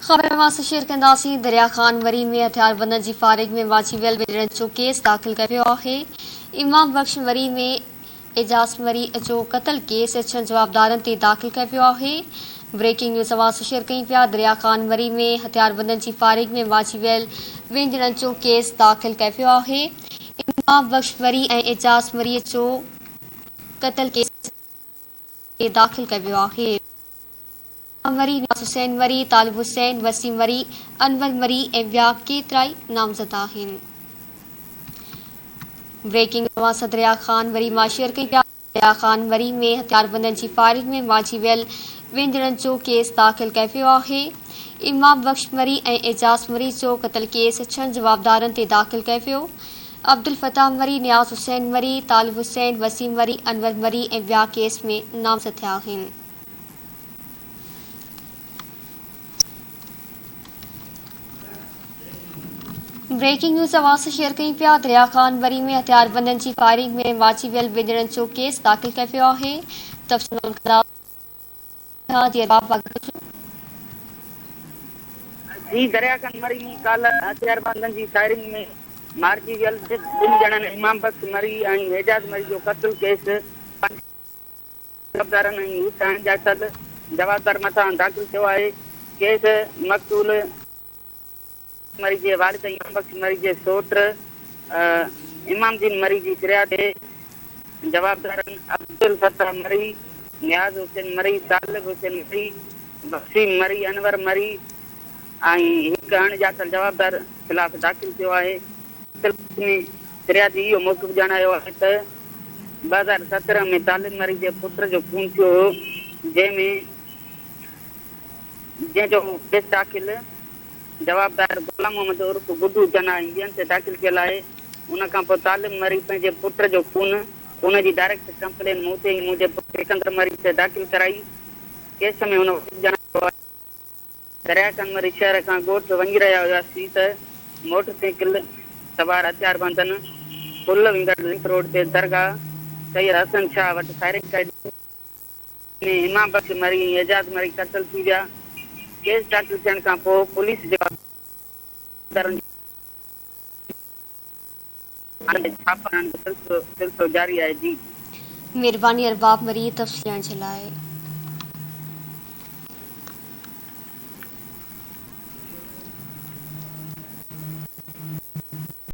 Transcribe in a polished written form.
ख़बर मां शेयर कंदासीं। दरिया ख़ान वरी में हथियारबंदनि जी फारिग में वाची वियल विझड़ण जो केस दाख़िल कयो वियो आहे। इमाम बख़्श वरी में एजाज़ मरी जो क़तल केस 6 जवाबदारनि ते दाख़िल कयो वियो आहे। ब्रेकिंग न्यूज़ आवाज़ शेयर कई पिया। दरिया ख़ान वरी में हथियारबंदनि जी फारिग में वाची वियल विझड़ण जो केस दाख़िल कयो वियो आहे। इमाम बख़्श वरी ऐं एजाज़ मरी जो क़तल केस दाख़िल कयो वियो आहे। मरी, नियाज़ हुसैन मरी, तालिब हुसैन, वसीम मरी, अनवर मरी ऐं ॿिया केतिराई नामज़द आहिनि। ब्रेकिंग आवाज़ दरिया ख़ान वरी मां शेयर कई पिया। दरिया ख़ान वरी में हथियारबंदनि जी फारिग में वाची वियल विझड़ण जो केस दाख़िल कयो वियो आहे। इमाम बख़्श मरी ऐं एजाज़ मरी जो क़तल केस 6 जवाबदारनि ते दाख़िल कयो वियो। अब्दुल फताह मरी, नियाज़ हुसैन मरी, तालिब हुसैन, वसीम मरी, अनवर मरी ऐं ॿिया केस में नामज़द थिया आहिनि। ब्रेकिंग न्यूज़ आवाज़ शेयर कई पिया। दरिया ख़ान वरी में हथियारबंदनि जी फायरिंग में वाची वियल विझड़ण जो केस दाख़िल कयो वियो आहे। जी, दरिया ख़ान मरी काल हथियारबंदनि जी फायरिंग में मारिजी वियल 2 ॼणनि इमाम बख़्श मरी ऐं एजाज़ मरी जो क़त्ल केस जवाबदारनि ऐं हुसैन जा जवाबदार मथां दाख़िल थियो आहे। केस मक़तूल मरी जे वालिद इमाम बख़्श मरी जे सोट इमाम दीन मरी जी फिरियाद ते जवाबदारनि अब्दुल फताह मरी, नियाज़ हुसैन मरी, तालिब हुसैन मरी, वसीम मरी, अनवर मरी ऐं हिकु अणॼातल जवाबदार ख़िलाफ़ दाख़िल थियो आहे। फिरियादी इहो मौक़िफ़ ॼाणायो आहे त 2017 में तालिब मरी जे पुट जो खून थियो हो, जंहिंजो केस दाख़िल जवाबदार गुलाम मोहम्मद उर्फ़ गुड्डू जना ऐं ॿियनि ते दाख़िल कयल आहे। उन खां पोइ तालिब मरी पंहिंजे पुट जो खून जी डायरेक्ट कंप्लेन मूं ते मुंहिंजे पुट सिकंदर मरी ते दाख़िल कराई। केस में हुन ॼाणायो आहे दरिया ख़ान मरी शहर खां ॻोठ वञी रहिया हुआसीं त मोटरसाइकिल सवार हथियारबंदनि पुल विंगड़ लिंक रोड ते दरगाह सैयद हसन शाह वटि फायरिंग कई। इमाम बख़्श मरी ऐं एजाज़ मरी क़त्ल थी विया। केस दाख़िल थियण खां पोइ पुलिस छापा सिलसिलो जारी आहे। जी, मेहरबानी अरबाब मरी तफ़सील ॼाणण जे लाइ।